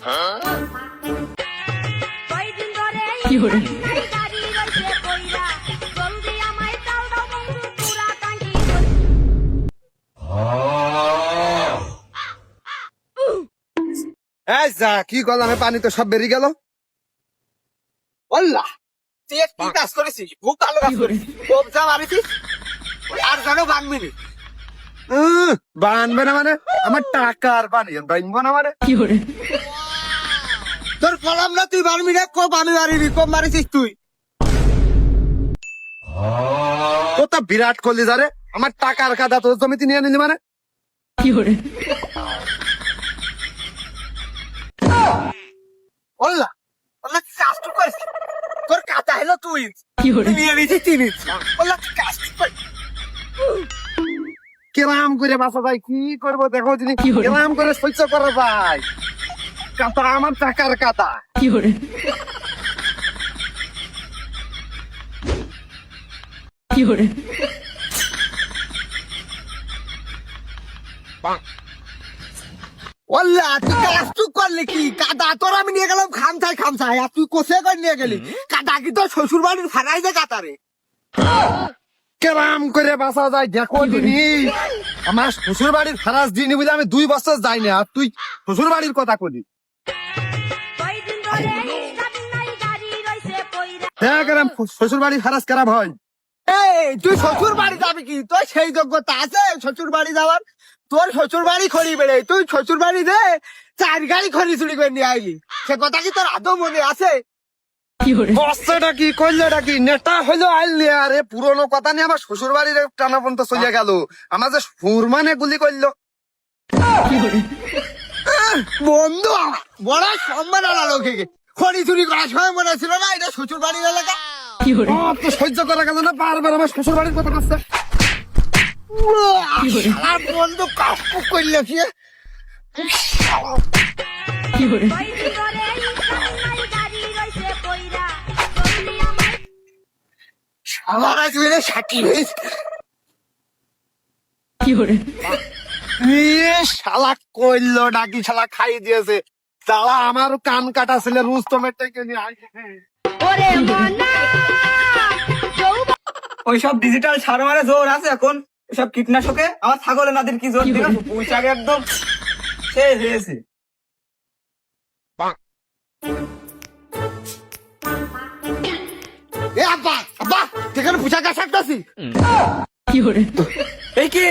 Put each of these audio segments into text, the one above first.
এই যা কি করলাম, পানি তো সব বেরিয়ে গেল। আল্লাহ, তুই কি কাজ করেছিস? খুব ভালো কাজ করেছিস। খুব যা মারিছিস আর জানো বানবিনি। বানবে না মানে? আমার টাকার পানি বানবো না মানে? তোর কলাম না, তুই বানবি না। কব আমি মারিনি, কব মারিছিস তুই। তো তা বিরাট করলি যারে, আমার টাকার কাদা তোর জমিতে নিয়ে নিলি মানে? আল্লাহ আল্লাহ, কাজ তো করেছিস। তোর কাটা হলো তুই নিয়ে নিয়েছিস 3 ইঞ্চ। আল্লাহ, তুই কাজ তো করেছিস। কেরাম করে বাসা ভাই, কি করবো দেখো যিনি, কেরাম করে সহ্য করো ভাই। কাতা আমার টাকার কাদা। আল্লাহ, তুই কাজ তো করলি কি? কাদা তোর আমি নিয়ে গেলাম খামছাই, আর তুই কোথায় করে নিয়ে গেলি? কাদা কি তোর শ্বশুর বাড়ির ফারাই দে কাতারে? কেরাম করে বাসা যায় দেখো যিনি, আমার শ্বশুর বাড়ির ফারাজ দিন বুঝে আমি 2 বছর যাই না, আর তুই শ্বশুর বাড়ির কথা কলি। হ্যাঁ, কেরাম শ্বশুর বাড়ির ফারাজ কেরাম হয়। এই তুই শ্বশুর বাড়ি যাবি কি? তোর সেই যোগ্যতা আছে শ্বশুর বাড়ি যাওয়ার? তোর শ্বশুর বাড়ি খড়ি বেড়ে, তুই শ্বশুর বাড়ি দে 4 গাড়ি খড়ি চুরি করে নিয়ে আইলি। সে কথা কি তোর আদৌ মনে আছে? বস্তাটা কি করলেটা কি, নেতা হইলো আইলি, আরে পুরনো কথা নিয়ে আমার শ্বশুর বাড়ির টানা পর্যন্ত চলে গেল। আমার যে সুরমানে গুলি করলো। বন্ধু বড় সম্মান আনা লোকে খড়ি চুরি করার সময় মনে ছিল না এটা শ্বশুর বাড়ির এলাকা? তো সহ্য করা গেল না, বারবার আমার শ্বশুর বাড়ির কথা করছে। আর বন্ধু কাজ করলে কি? আমার আজ মিলে 60 হয়েছে। শালা কইলো নাকি, শালা খাই দিয়েছে। তারা আমার কান কাটা ছিল রুস্তমের থেকে নিয়ে আসে। ওইসব ডিজিটাল সার মারে জোর আছে এখন, ওইসব কীটনাশকে আমার ছাগলের নাদের কি জোর দিল, পুঁইশাক একদম শেষ হয়েছে। এ আব্বা আব্বা, যেখানে পোশাক আসাকতাছি এই কি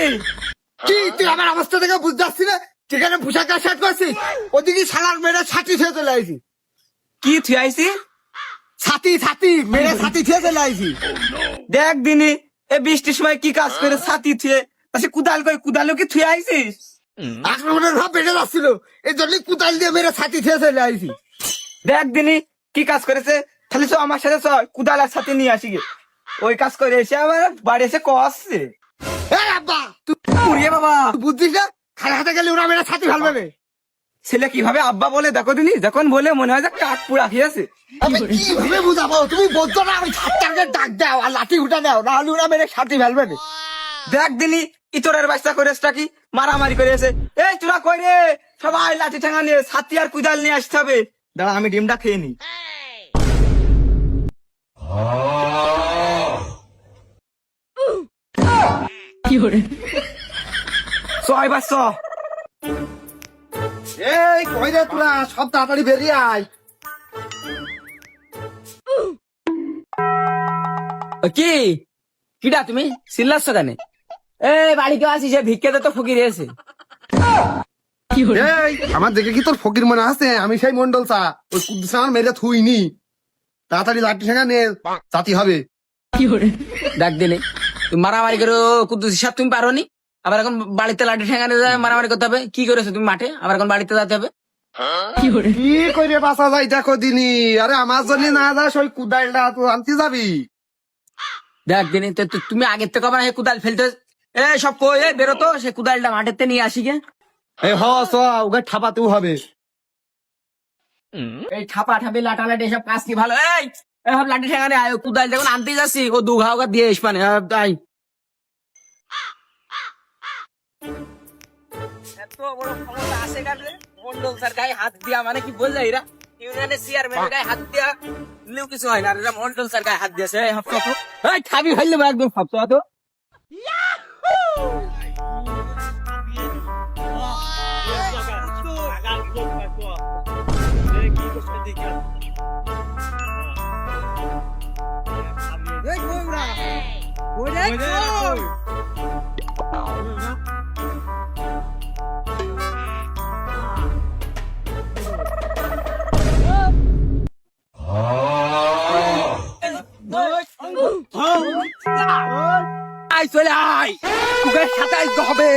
কি তুই আমার অবস্থা থেকে বুঝতে পারছি না? যেখানে পোশাক আসাক করছিস ওদিকে শালার মেয়েরা ছাতি ছেড়ে চলে আইছি। কি থুই আইছি? ছাতি মেরে ছাতি ছেড়ে চলে আইছি। দেখ দিনি এ বৃষ্টির সময় কি কাজ করে ছাতি থুয়ে, সে কুদাল কই, কুদালও কি থুই আইছিস? আক্রমণের ভাব বেড়ে যাচ্ছিল, এই জন্য কুদাল দিয়ে মেরে ছাতি ছেড়ে চলে আইছি। দেখ দিনি কি কাজ করেছে, তাহলে তো আমার সাথে কুদাল আর ছাতি নিয়ে আসি গে। ওই কাজ করে এসে আবার বাড়ি এসে কষছে। এই আব্বা তুই উড়িয়ে বাবা, বুঝছিস না? খালি হাতে গেলে ওরা মেরে ছাতি ফেলবে। ছেলে কিভাবে আব্বা বলে দেখো দিনি, যখন বলে মনে হয় যে কাক পুরা খেয়েছে। আমি কিভাবে বুঝাবো? তুমি বলছো না আমি ছাত্রকে ডাক দাও আর লাঠি উঠা দাও, নাহলে ওরা মেরে ছাতি ফেলবে। দেখ দিনি ইতরের বাচ্চা করেছে কি মারামারি করেছে। এই তোরা কই রে, সবাই লাঠি ঠেঙা নিয়ে ছাতি আর কুদাল নিয়ে আসতে হবে। দাঁড়া আমি ডিমটা খেয়ে নি। ছয় বাস এই কই রে তোরা, সব তাড়াতাড়ি বেরিয়ে আয়। কি কিডা তুমি চিল্লাচ্ছ কেন? এই বাড়ি কেউ আসিস, ভিক্ষে তো ফকির এসে। এই আমার দেখে কি তোর ফকির মনে আছে? আমি সেই মন্ডল চা, ওই কুদ্দুস আমার মেরে থুইনি। তাড়াতাড়ি লাঠি ঠেঙা নে, জাতি হবে। ডাক দিনে তুমি মারামারি করো, কুদ্দুস সাহেব তুমি পারো নি? আবার এখন বাড়িতে লাঠি ঠেঙানে মারামারি করতে হবে? কি করেছো তুমি মাঠে, আবার এখন বাড়িতে যেতে হবে? কি করে বাঁচা যায় দেখো দিনি। আরে আমার জন্য না যাস, ওই কুদালটা তো আনতে যাবি। দেখ দিনে তুমি আগের থেকে আবার কুদাল ফেলতে, এই সব কই বেরোতো, সে কুদালটা মাঠেতে নিয়ে আসি গে। এই ওকে ঠাপাতেও হবে। এই ঠাপা ঠাপি লাটালাটি এসব কাজ কি ভালো? এই সব লাঠি ঠেঙানে আয়, কুদাল যখন আনতে যাচ্ছি ও 2 ঘা দিয়ে এস মানে তাই। এত বড় ক্ষমতা আছে কাটলে মন্ডল স্যার গায়ে হাত দিয়া মানে কি বললে এরা ইউনিয়নের চেয়ারম্যানের গায়ে হাত দিয়া নিলেও কিছু হয় না আর এরা মন্ডল স্যার গায়ে হাত দিয়েছে এই হাফসা তো এই খাবি ফেললে একদম হাফসা তো আয় চলে আয় তোকে সাথে আসতে হবে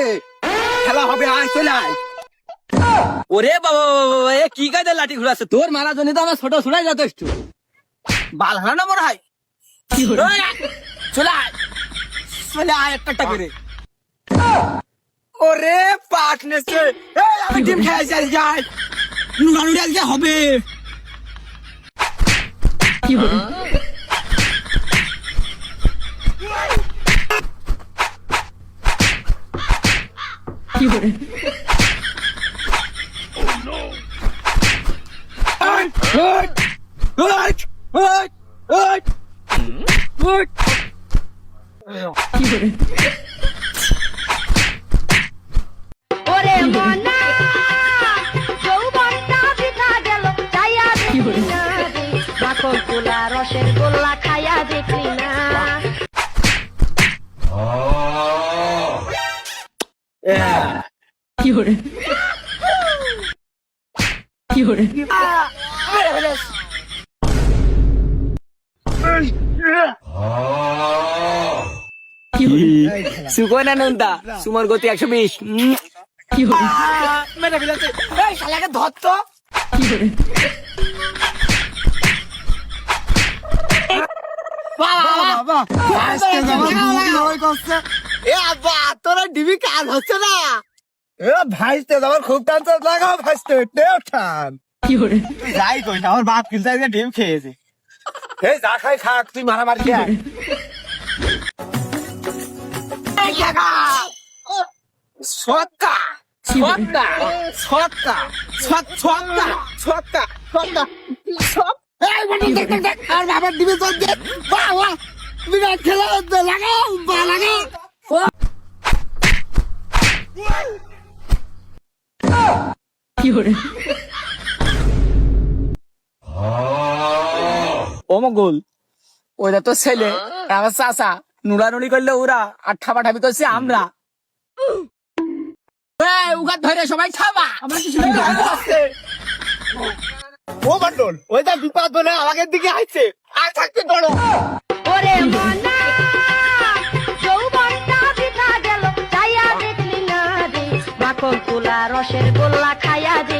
খেলা হবে আয় চলে আয় ওরে বাবা বাবা, এ কি কাজে লাঠি ঘুরাচ্ছে তোর মারা জন্য তো আমার ছোট ছুড়াই যথেষ্ট বাল হারানো মনে হয় ওই আয়, চলে আয় চলে আয় একটা করে ওরে পাটনেছে আমি টিম খেলা চাই যাই নুরানুরি আজকে হবে ওরে মনা যৌবনটা বৃথা গেল চাইয়া দেখি না রে মাখন কোলা রসের গোল্লা খাইয়া দেখি না সুকোনা নন্দা সুমর গতি 120 মেরে ফেলেছে এই শালাকে ধর তো বাবা আজকে যাবার খুব লয় করছে এ আব্বা তোরা ডিবি কাজ হচ্ছে না এ ভাইতে যাবার খুব টানতে লাগাও ভাইতে টেও টান যাই কই আমার বাপ কিন্তু আজকে ডিম খেয়েছে এই যা খাই খাক তুই মারামারি খেয়ে আয়। সত্তা সত্তা সত্তা সত্তা সত্তা সত্তা এই বন্ধু দেখ দেখ দেখ আর বাবার ডিমে চল দে বাহ বাহ বিরাট খেলা হচ্ছে লাগাও বা লাগাও ও মঙ্গল ওইটা তো ছেলে আমার চাচা নুড়ানুড়ি করলে ওরা আর ঠাপাঠাপি করছে আমরা উগার ধরে সবাই খাবা আমরা কিছু ও মন্ডল ওইটা বিপদ বলে আমাকে দিকে আইছে আর থাকতে ধরো ওরে মনা যৌবনটা বৃথা গেল চাইয়া দেখলি না রে মাখন কোলা রসের গোল্লা খাইয়া দেখি